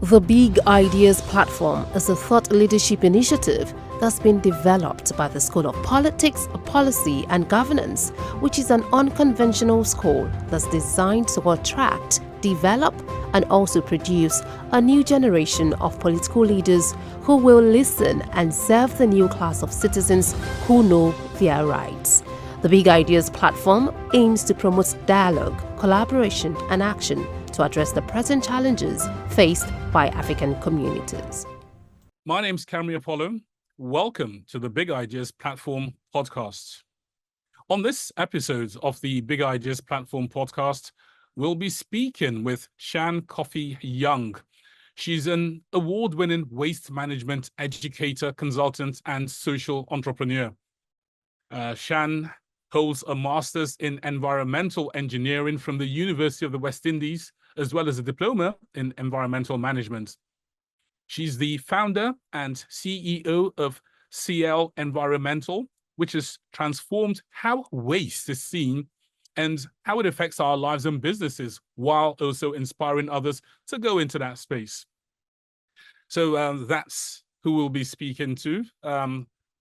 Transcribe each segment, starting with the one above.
The Big Ideas platform is a thought leadership initiative that's been developed by the School of Politics, Policy and Governance, which is an unconventional school that's designed to attract, develop and also produce a new generation of political leaders who will listen and serve the new class of citizens who know their rights. The Big Ideas platform aims to promote dialogue, collaboration and action to address the present challenges faced by African communities. My name's Camry Apollo. Welcome to the Big Ideas Platform podcast. On this episode of the Big Ideas Platform podcast, we'll be speaking with Sian Cuffy Young. She's an award-winning waste management educator, consultant, and social entrepreneur. Sian holds a master's in environmental engineering from the University of the West Indies, as well as a diploma in environmental management. She's the founder and CEO of CL Environmental, which has transformed how waste is seen and how it affects our lives and businesses, while also inspiring others to go into that space. So that's who we'll be speaking to.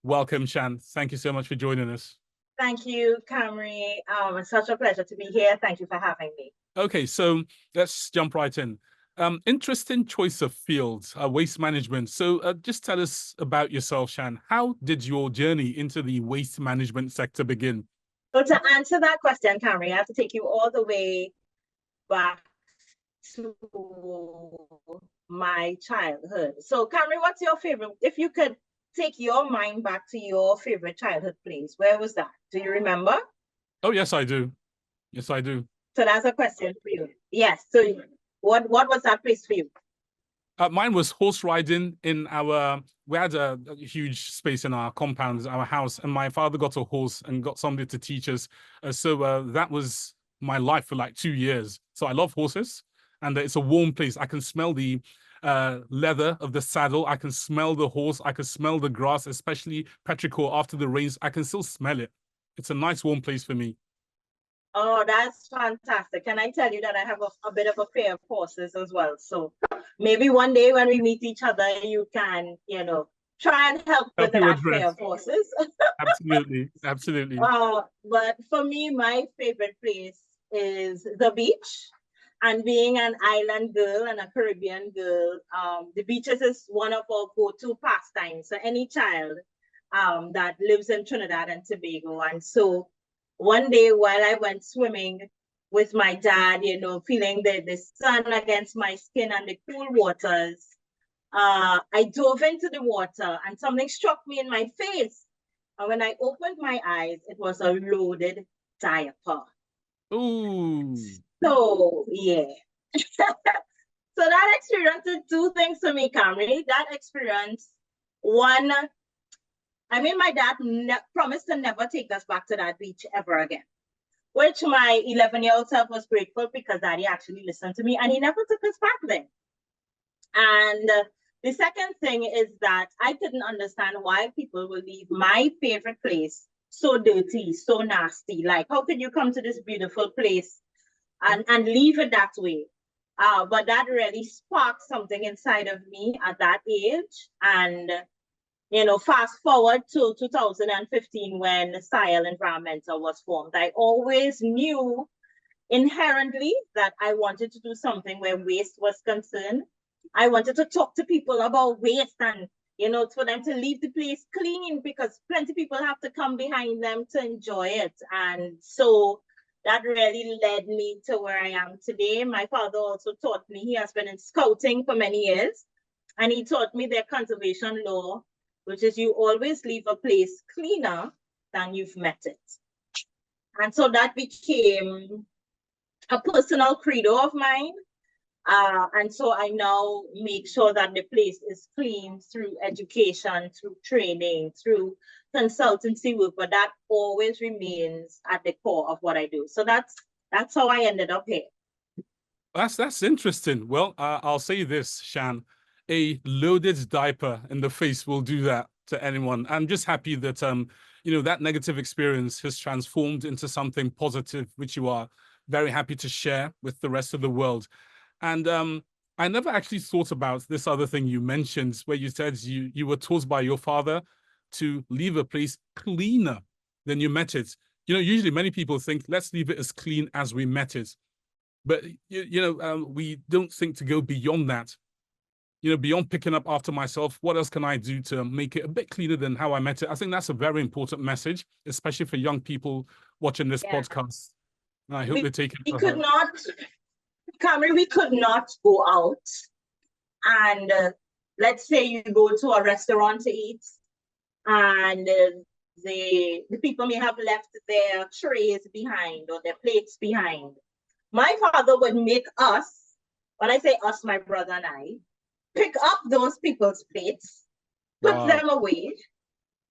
Welcome, Sian. Thank you so much for joining us. Thank you, Camry. It's such a pleasure to be here. Thank you for having me. Okay, so let's jump right in. Interesting choice of fields, waste management. So just tell us about yourself, Sian. How did your journey into the waste management sector begin? So to answer that question, Camry, I have to take you all the way back to my childhood. So Camry, what's your favorite? If you could take your mind back to your favorite childhood place, where was that? Do you remember? Oh, yes, I do. Yes, I do. So that's a question for you. Yes. So what was that place for you? Mine was horse riding in we had a huge space in our compound, our house, and my father got a horse and got somebody to teach us. So that was my life for like 2 years. So I love horses, and it's a warm place. I can smell the leather of the saddle. I can smell the horse. I can smell the grass, especially petrichor after the rains. I can still smell it. It's a nice warm place for me. Oh, that's fantastic. Can I tell you that I have a bit of a fear of horses as well? So maybe one day when we meet each other, you can, try and help with that fear of horses. Absolutely. Absolutely. But for me, my favorite place is the beach. And being an island girl and a Caribbean girl, the beaches is one of our go-to pastimes. So any child that lives in Trinidad and Tobago. And so one day while I went swimming with my dad, feeling the sun against my skin and the cool waters, I dove into the water and something struck me in my face. And when I opened my eyes, it was a loaded diaper. Ooh. So, yeah. So that experience did two things to me, Camry. That experience, one, my dad promised to never take us back to that beach ever again, which my 11-year-old self was grateful because Daddy actually listened to me and he never took us back there. And the second thing is that I couldn't understand why people would leave my favorite place so dirty, so nasty. Like, how could you come to this beautiful place and leave it that way? But that really sparked something inside of me at that age. And fast forward to 2015 when Sian Environmental was formed. I always knew inherently that I wanted to do something where waste was concerned. I wanted to talk to people about waste and, for them to leave the place clean because plenty of people have to come behind them to enjoy it. And so that really led me to where I am today. My father also taught me, he has been in scouting for many years, and he taught me their conservation law, which is you always leave a place cleaner than you've met it. And so that became a personal credo of mine. And so I now make sure that the place is clean through education, through training, through consultancy work, but that always remains at the core of what I do. So that's how I ended up here. That's interesting. Well, I'll say this, Sian. A loaded diaper in the face will do that to anyone. I'm just happy that that negative experience has transformed into something positive, which you are very happy to share with the rest of the world. And I never actually thought about this other thing you mentioned, where you said you were taught by your father to leave a place cleaner than you met it. You know, usually many people think, let's leave it as clean as we met it. But, we don't think to go beyond that. You know, beyond picking up after myself, what else can I do to make it a bit cleaner than how I met it? I think that's a very important message, especially for young people watching this podcast. I hope they take it We to could heart. not, Cameron, we could not go out and let's say you go to a restaurant to eat and the people may have left their trays behind or their plates behind. My father would make us, when I say us, my brother and I, pick up those people's plates, put Wow. them away,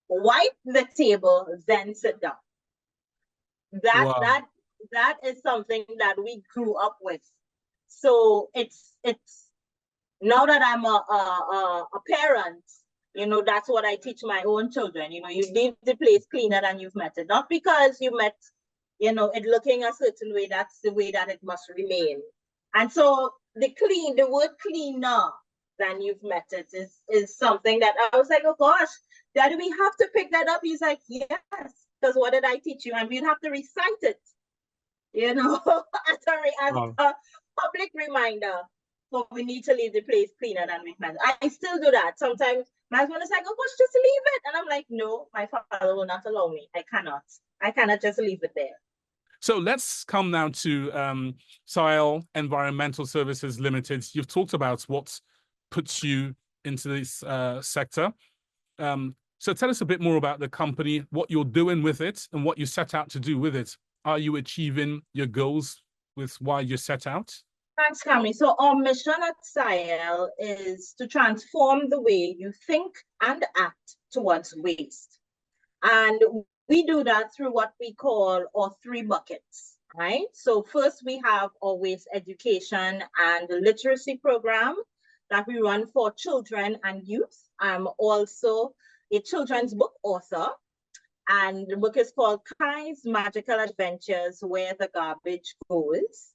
wipe the table, then sit down. Wow. That is something that we grew up with. So it's now that I'm a parent, you know, that's what I teach my own children. You know, you leave the place cleaner than you've met it. Not because you met, you know, it looking a certain way, that's the way that it must remain. And so the word cleaner than you've met it is something that I was like, oh gosh, Daddy, we have to pick that up. He's like, yes, because what did I teach you? And we'd have to recite it, you know, as Wow. a public reminder. So we need to leave the place cleaner than we've met. I still do that. Sometimes my husband is like, oh gosh, just leave it. And I'm like, no, my father will not allow me. I cannot just leave it there. So let's come now to Sile Environmental Services Limited. You've talked about what puts you into this sector. So tell us a bit more about the company, what you're doing with it, and what you set out to do with it. Are you achieving your goals with why you set out? Thanks, Cami. So our mission at Sile is to transform the way you think and act towards waste. And we do that through what we call our 3 buckets, right? So first we have our waste education and literacy program that we run for children and youth. I'm also a children's book author, and the book is called Kai's Magical Adventures, Where the Garbage Goes.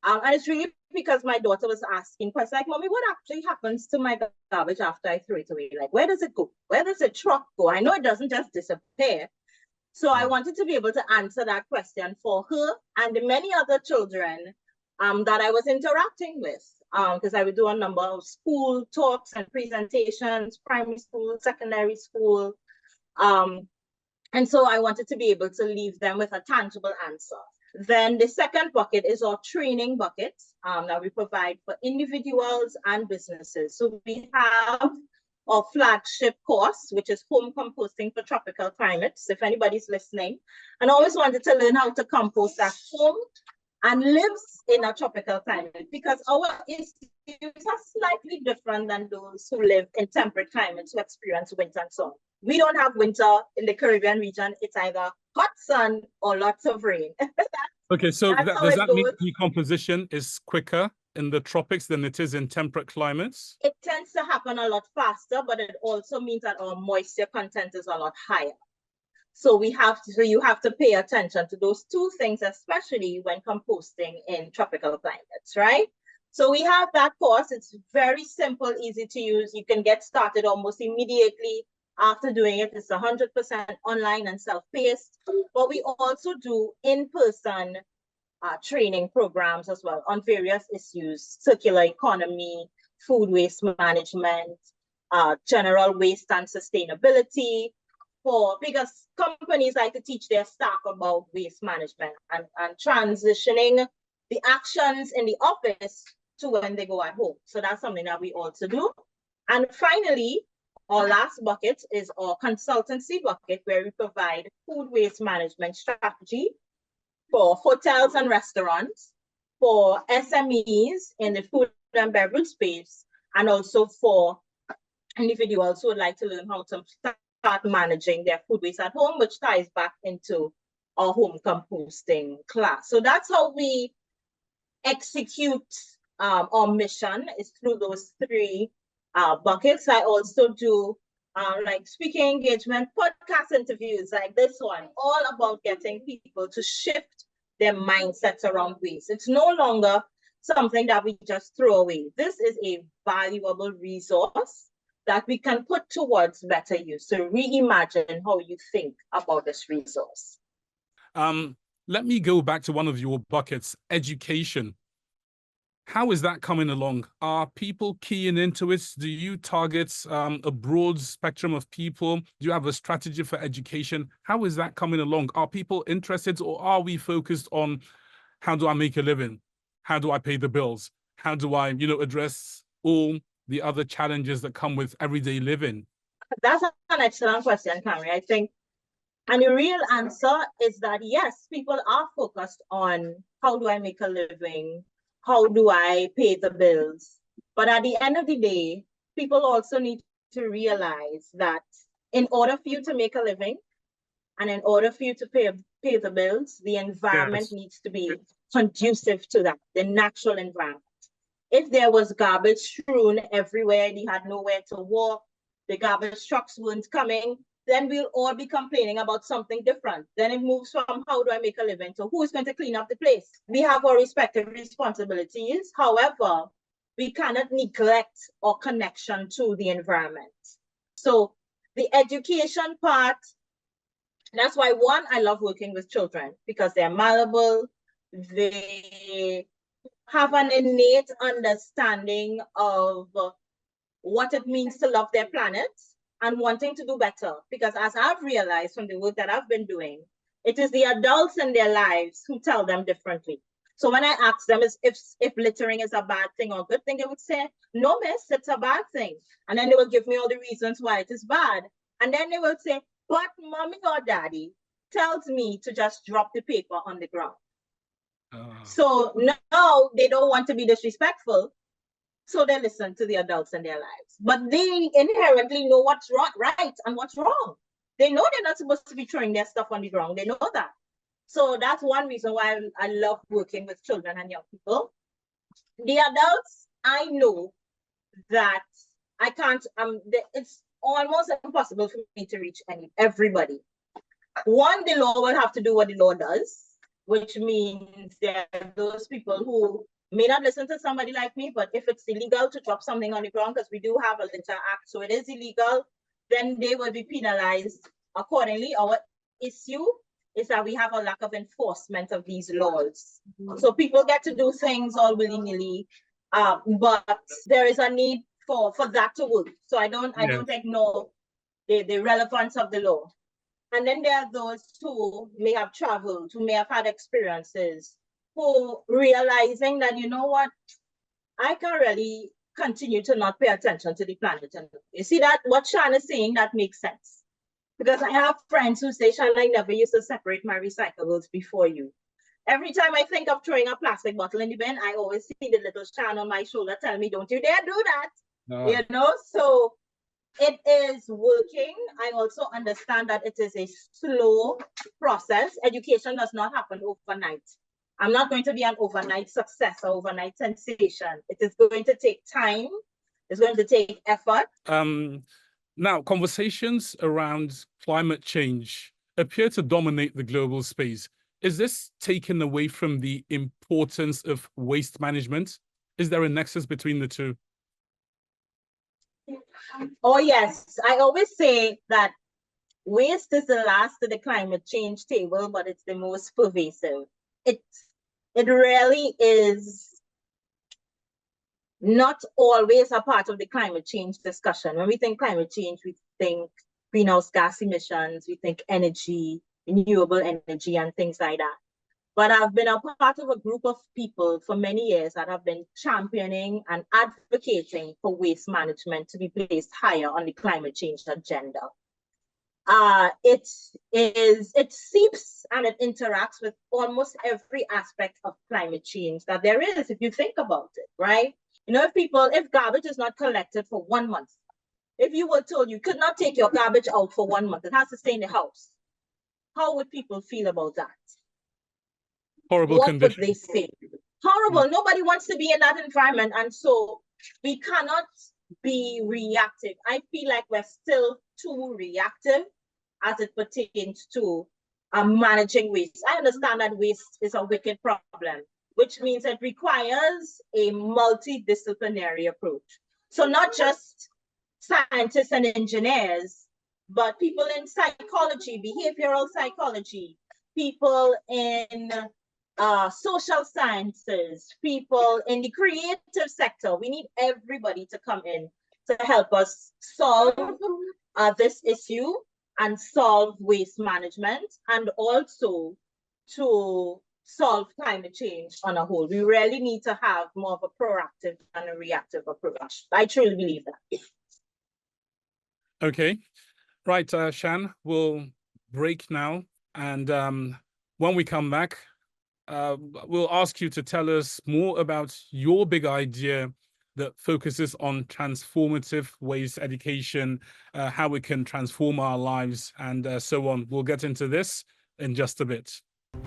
And it's really because my daughter was asking questions like, Mommy, what actually happens to my garbage after I throw it away? Like, where does it go? Where does the truck go? I know it doesn't just disappear. So I wanted to be able to answer that question for her and the many other children that I was interacting with, because I would do a number of school talks and presentations, primary school, secondary school. And so I wanted to be able to leave them with a tangible answer. Then the second bucket is our training bucket that we provide for individuals and businesses. So we have our flagship course, which is home composting for tropical climates, if anybody's listening, and always wanted to learn how to compost at home and lives in a tropical climate, because our issues are slightly different than those who live in temperate climates who experience winter and so on. We don't have winter in the Caribbean region. It's either hot sun or lots of rain. Okay, so does that mean goes. decomposition is quicker in the tropics than it is in temperate climates? It tends to happen a lot faster, but it also means that our moisture content is a lot higher. So you have to pay attention to those 2 things, especially when composting in tropical climates, right? So we have that course. It's very simple, easy to use. You can get started almost immediately after doing it. It's 100% online and self-paced. But we also do in-person training programs as well on various issues: circular economy, food waste management, general waste and sustainability, because companies like to teach their staff about waste management and transitioning the actions in the office to when they go at home. So that's something that we also do. And finally, our last bucket is our consultancy bucket, where we provide food waste management strategy for hotels and restaurants, for SMEs in the food and beverage space, and also for individuals who would like to learn how to start managing their food waste at home, which ties back into our home composting class. So that's how we execute our mission, is through those 3 buckets. I also do like speaking engagement, podcast interviews like this one, all about getting people to shift their mindsets around waste. It's no longer something that we just throw away. This is a valuable resource that we can put towards better use. So reimagine how you think about this resource. Let me go back to one of your buckets, education. How is that coming along? Are people keying into it? Do you target a broad spectrum of people? Do you have a strategy for education? How is that coming along? Are people interested, or are we focused on how do I make a living? How do I pay the bills? How do I, address all the other challenges that come with everyday living? That's an excellent question, Camry. I think, and the real answer is that yes, people are focused on how do I make a living? How do I pay the bills? But at the end of the day, people also need to realize that in order for you to make a living and in order for you to pay the bills, the environment needs to be conducive to that, the natural environment. If there was garbage strewn everywhere, they had nowhere to walk, the garbage trucks weren't coming, then we'll all be complaining about something different. Then it moves from how do I make a living to who's going to clean up the place. We have our respective responsibilities. However, we cannot neglect our connection to the environment. So the education part, that's why, one, I love working with children because they're malleable. They have an innate understanding of what it means to love their planet and wanting to do better. Because as I've realized from the work that I've been doing, it is the adults in their lives who tell them differently. So when I ask them if littering is a bad thing or good thing, they would say, no, miss, it's a bad thing. And then they will give me all the reasons why it is bad. And then they will say, but mommy or daddy tells me to just drop the paper on the ground. So now they don't want to be disrespectful. So they listen to the adults in their lives. But they inherently know what's right and what's wrong. They know they're not supposed to be throwing their stuff on the ground. They know that. So that's one reason why I love working with children and young people. The adults, I know that I can't, it's almost impossible for me to reach everybody. One, the law will have to do what the law does, which means there are those people who may not listen to somebody like me, but if it's illegal to drop something on the ground, because we do have a litter act, so it is illegal, then they will be penalized accordingly. Our issue is that we have a lack of enforcement of these laws. So people get to do things all willy-nilly, but there is a need for that to work. So I don't ignore the relevance of the law. And then there are those who may have traveled, who may have had experiences, who realizing that, you know what, I can really continue to not pay attention to the planet. And you see that what Shan is saying, that makes sense. Because I have friends who say, Shan, I never used to separate my recyclables before you. Every time I think of throwing a plastic bottle in the bin, I always see the little Shan on my shoulder tell me, don't you dare do that. No. So it is working. I also understand that it is a slow process. Education does not happen overnight. I'm not going to be an overnight success or overnight sensation. It is going to take time. It's going to take effort. Now, conversations around climate change appear to dominate the global space. Is this taken away from the importance of waste management? Is there a nexus between the two? Oh, yes. I always say that waste is the last of the climate change table, but it's the most pervasive. It really is not always a part of the climate change discussion. When we think climate change, we think greenhouse gas emissions, we think energy, renewable energy, and things like that. But I've been a part of a group of people for many years that have been championing and advocating for waste management to be placed higher on the climate change agenda. It seeps and it interacts with almost every aspect of climate change that there is, if you think about it, right? You know, if garbage is not collected for 1 month, if you were told you could not take your garbage out for 1 month, it has to stay in the house, how would people feel about that? Horrible condition. What would they say? Horrible. Nobody wants to be in that environment. And so we cannot be reactive. I feel like we're still too reactive as it pertains to managing waste. I understand that waste is a wicked problem. which means it requires a multidisciplinary approach. So not just scientists and engineers, but people in psychology, behavioral psychology, people in social sciences, people in the creative sector. We need everybody to come in to help us solve this issue and solve waste management, and also to solve climate change on a whole. We really need to have more of a proactive and a reactive approach. I truly believe that. Okay, right, Sian, we'll break now. And when we come back, we'll ask you to tell us more about your big idea that focuses on transformative waste education, how we can transform our lives, and so on. We'll get into this in just a bit.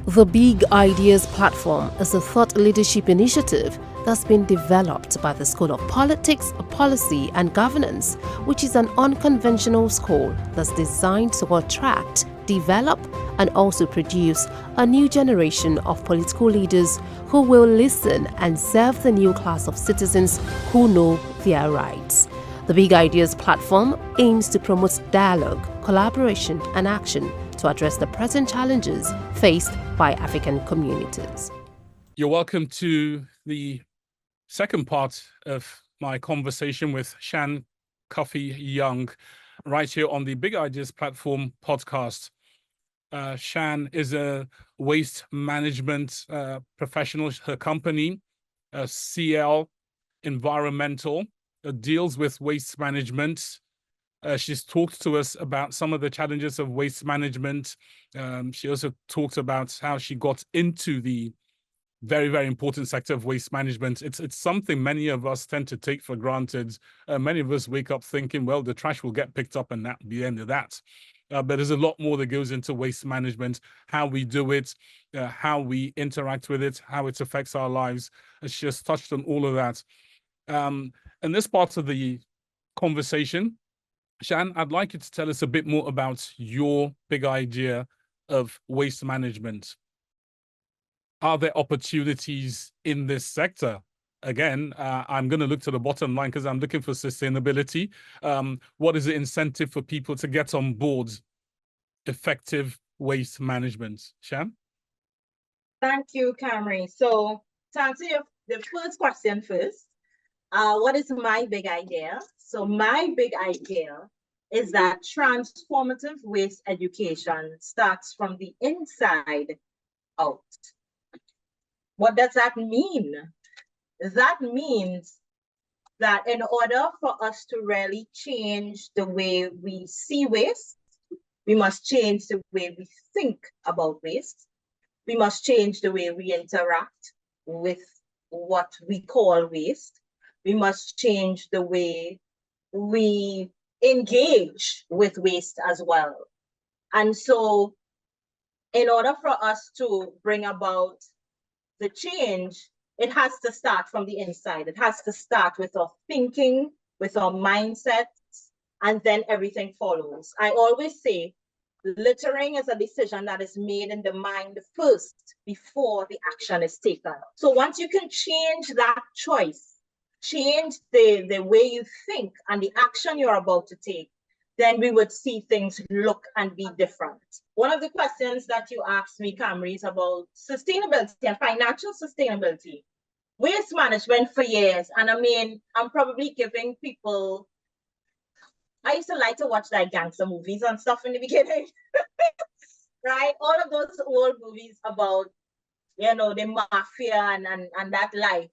The Big Ideas platform is a thought leadership initiative that's been developed by the School of Politics, Policy and Governance, which is an unconventional school that's designed to attract, develop and also produce a new generation of political leaders who will listen and serve the new class of citizens who know their rights. The Big Ideas platform aims to promote dialogue, collaboration and action to address the present challenges faced by African communities. You're welcome to the second part of my conversation with Sian Cuffy Young, right here on the Big Ideas Platform podcast. Sian is a waste management professional. Her company, CL Environmental, deals with waste management. She's talked to us about some of the challenges of waste management. She also talked about how she got into the very, very important sector of waste management. It's something many of us tend to take for granted. Many of us wake up thinking, well, the trash will get picked up and that'll be the end of that. But there's a lot more that goes into waste management, how we do it, how we interact with it, how it affects our lives. She just touched on all of that. In this part of the conversation, Sian, I'd like you to tell us a bit more about your big idea of waste management. Are there opportunities in this sector? Again, I'm going to look to the bottom line because I'm looking for sustainability. What is the incentive for people to get on board effective waste management? Sian? Thank you, Camry. So to answer the first question first, what is my big idea? So my big idea is that transformative waste education starts from the inside out. What does that mean? That means that in order for us to really change the way we see waste, we must change the way we think about waste. We must change the way we interact with what we call waste. We must change the way we engage with waste as well. And so in order for us to bring about the change, it has to start from the inside. It has to start with our thinking, with our mindsets, and then everything follows. I always say, littering is a decision that is made in the mind first before the action is taken. So once you can change that choice, change the way you think and the action you're about to take, then we would see things look and be different. One of the questions that you asked me, Camry, is about sustainability and financial sustainability. Waste management for years, and I mean, I'm probably giving people, I used to like to watch like gangster movies and stuff in the beginning, right? All of those old movies about, you know, the mafia and that life.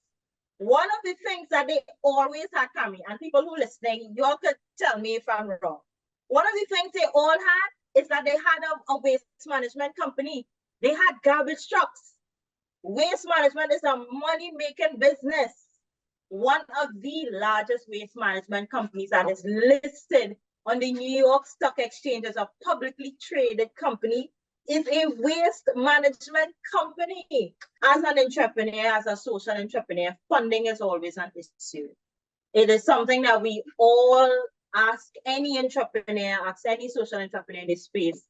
One of the things that they always had, Camry, and people who are listening, you all could tell me if I'm wrong. One of the things they all had is that they had a waste management company. They had garbage trucks. Waste management is a money-making business. One of the largest waste management companies that is listed on the New York Stock Exchange as a publicly traded company is a waste management company. As an entrepreneur, as a social entrepreneur, funding is always an issue. It is something that we all ask any entrepreneur, ask any social entrepreneur in this space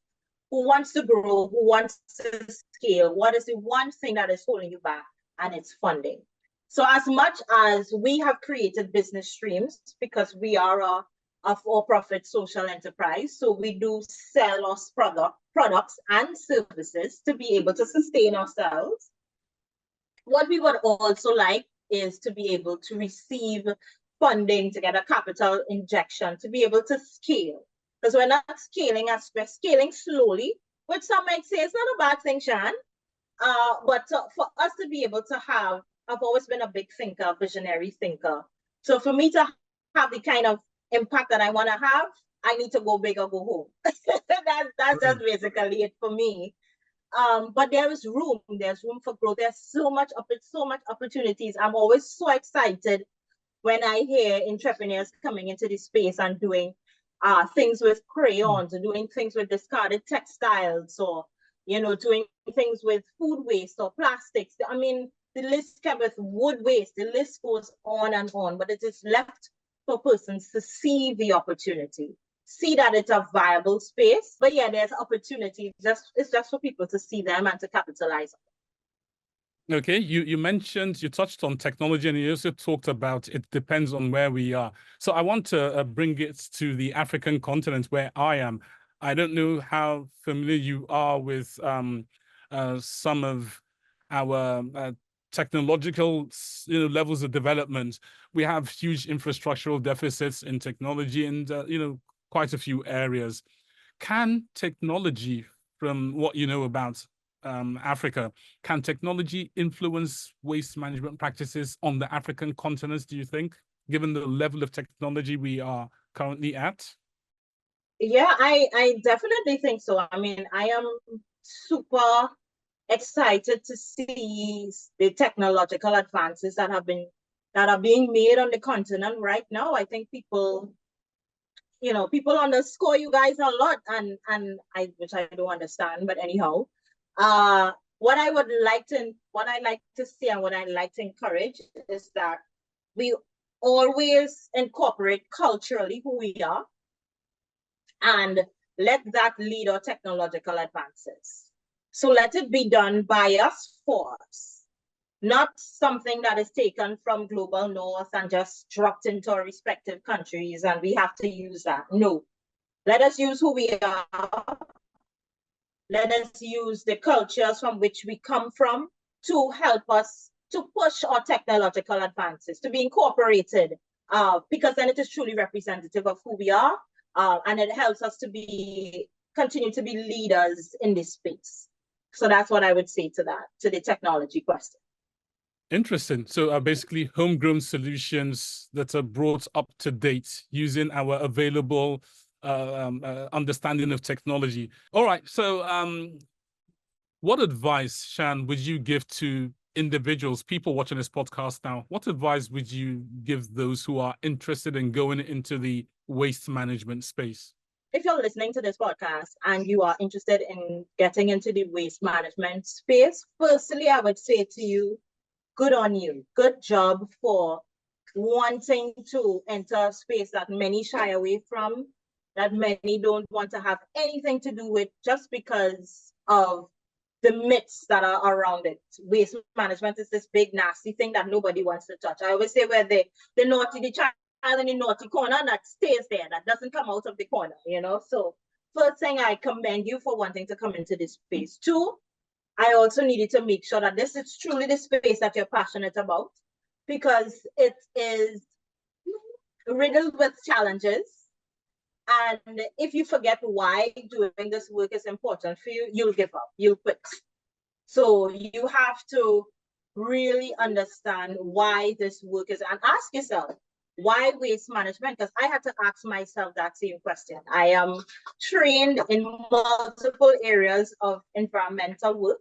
who wants to grow, who wants to scale. What is the one thing that is holding you back? and its funding. So as much as we have created business streams, because we are a for-profit social enterprise, so we do sell our products and services to be able to sustain ourselves. What we would also like is to be able to receive funding, to get a capital injection, to be able to scale. Because we're not scaling as we're scaling slowly, which some might say is not a bad thing, Sian. But for us to be able to have, I've always been a big thinker, visionary thinker. So for me to have the kind of impact that I want to have, I need to go big or go home. That's just basically it for me. But there's room for growth. There's so much opportunities. I'm always so excited when I hear entrepreneurs coming into this space and doing things with crayons, or doing things with discarded textiles, or doing things with food waste or plastics. I mean, the list with wood waste, the list goes on and on, but it is left for persons to see the opportunity, see that it's a viable space. But yeah, there's opportunity. It's just for people to see them and to capitalize on. Okay, you touched on technology, and you also talked about it depends on where we are. So I want to bring it to the African continent where I am. I don't know how familiar you are with some of our technological levels of development. We have huge infrastructural deficits in technology and quite a few areas. Can technology, from what you know about Africa, can technology influence waste management practices on the African continent, do you think, given the level of technology we are currently at? Yeah, I definitely think so. I mean, I am super excited to see the technological advances that are being made on the continent right now. I think people underscore you guys a lot, and which I don't understand, but anyhow. What I like to see and what I like to encourage is that we always incorporate culturally who we are and let that lead our technological advances. So let it be done by us, for us, not something that is taken from global north and just dropped into our respective countries and we have to use that. No, let us use who we are. Let us use the cultures from which we come from to help us to push our technological advances, to be incorporated, because then it is truly representative of who we are, and it helps us to continue to be leaders in this space. So that's what I would say to that, to the technology question. Interesting. So basically homegrown solutions that are brought up to date using our available understanding of technology. All right. So what advice, Sian, would you give to individuals, people watching this podcast now? What advice would you give those who are interested in going into the waste management space? If you're listening to this podcast and you are interested in getting into the waste management space, firstly, I would say to you, good on you. Good job for wanting to enter a space that many shy away from, that many don't want to have anything to do with, just because of the myths that are around it. Waste management is this big nasty thing that nobody wants to touch. I always say we're the child in the naughty corner that stays there, that doesn't come out of the corner, So first thing, I commend you for wanting to come into this space. Two, I also needed to make sure that this is truly the space that you're passionate about, because it is riddled with challenges. And if you forget why doing this work is important for you, you'll give up, you'll quit. So you have to really understand why this work is, and ask yourself, why waste management? Because I had to ask myself that same question. I am trained in multiple areas of environmental work,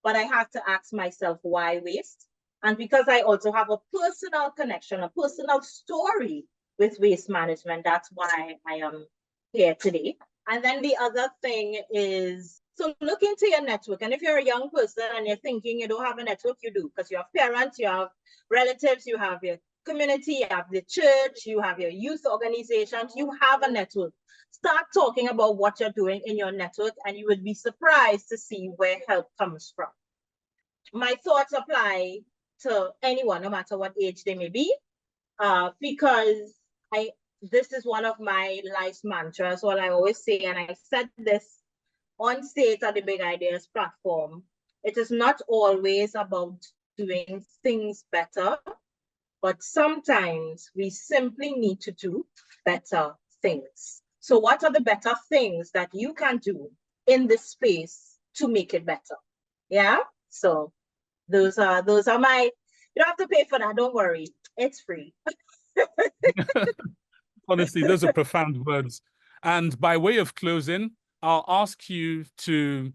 but I have to ask myself, why waste? And because I also have a personal connection, a personal story with waste management, that's why I am here today. And then the other thing is, so look into your network. And if you're a young person and you're thinking you don't have a network, you do, because you have parents, you have relatives, you have your community, you have the church, you have your youth organizations, you have a network. Start talking about what you're doing in your network, and you would be surprised to see where help comes from. My thoughts apply to anyone, no matter what age they may be, because this is one of my life's mantras, what I always say, and I said this on stage at the Big Ideas platform. It is not always about doing things better, but sometimes we simply need to do better things. So what are the better things that you can do in this space to make it better? Yeah, so those are my, you don't have to pay for that, don't worry, it's free. Honestly, those are profound words. And by way of closing, I'll ask you to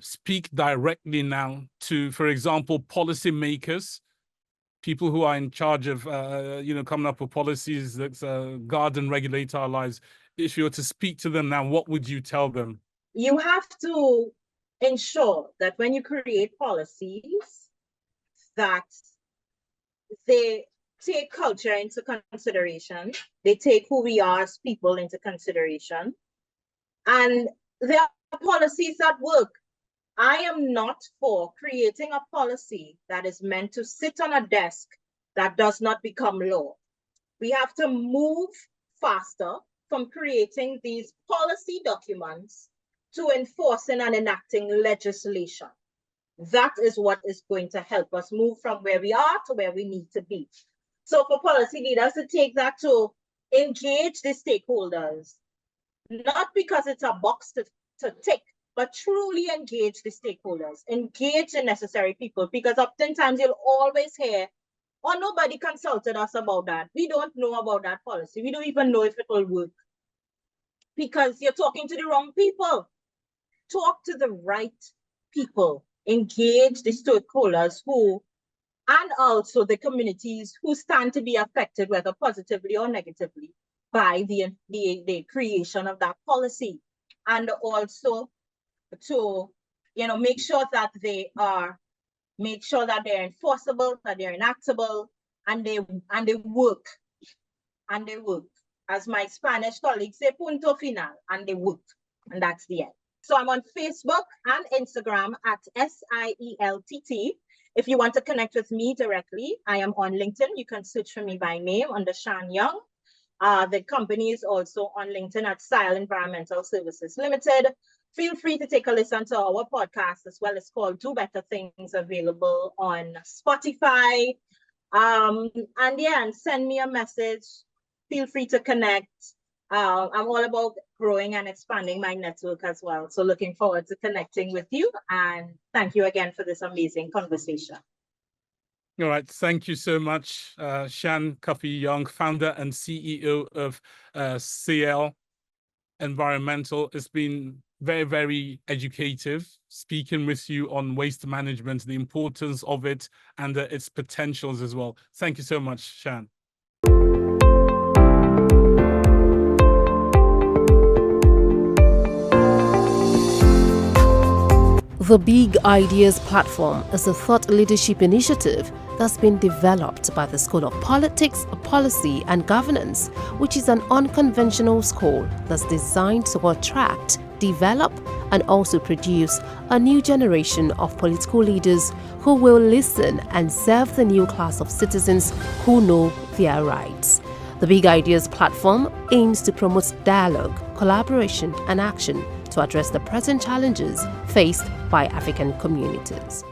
speak directly now to, for example, policymakers, people who are in charge of, coming up with policies that guard and regulate our lives. If you were to speak to them now, what would you tell them? You have to ensure that when you create policies, that they take culture into consideration, they take who we are as people into consideration, and there are policies that work. I am not for creating a policy that is meant to sit on a desk that does not become law. We have to move faster from creating these policy documents to enforcing and enacting legislation. That is what is going to help us move from where we are to where we need to be. So for policy leaders to take that to engage the stakeholders, not because it's a box to tick, but truly engage the stakeholders, engage the necessary people, because oftentimes you'll always hear, oh, nobody consulted us about that. We don't know about that policy. We don't even know if it will work. Because you're talking to the wrong people. Talk to the right people. Engage the stakeholders who, and also the communities who stand to be affected, whether positively or negatively, by the creation of that policy. And also to, make sure that they're enforceable, that they're enactable, and they work. And they work. As my Spanish colleagues say, punto final, and they work. And that's the end. So I'm on Facebook and Instagram at SIELTT. If you want to connect with me directly, I am on LinkedIn. You can search for me by name under Sian Young. The company is also on LinkedIn at Style Environmental Services Limited. Feel free to take a listen to our podcast as well as called Do Better Things, available on Spotify. And send me a message. Feel free to connect. I'm all about growing and expanding my network as well. So looking forward to connecting with you. And thank you again for this amazing conversation. All right. Thank you so much, Sian Cuffy Young, founder and CEO of CL Environmental. It's been very, very educative speaking with you on waste management, the importance of it, and its potentials as well. Thank you so much, Sian. The Big Ideas platform is a thought leadership initiative that's been developed by the School of Politics, Policy and Governance, which is an unconventional school that's designed to attract, develop and also produce a new generation of political leaders who will listen and serve the new class of citizens who know their rights. The Big Ideas platform aims to promote dialogue, collaboration and action to address the present challenges faced by African communities.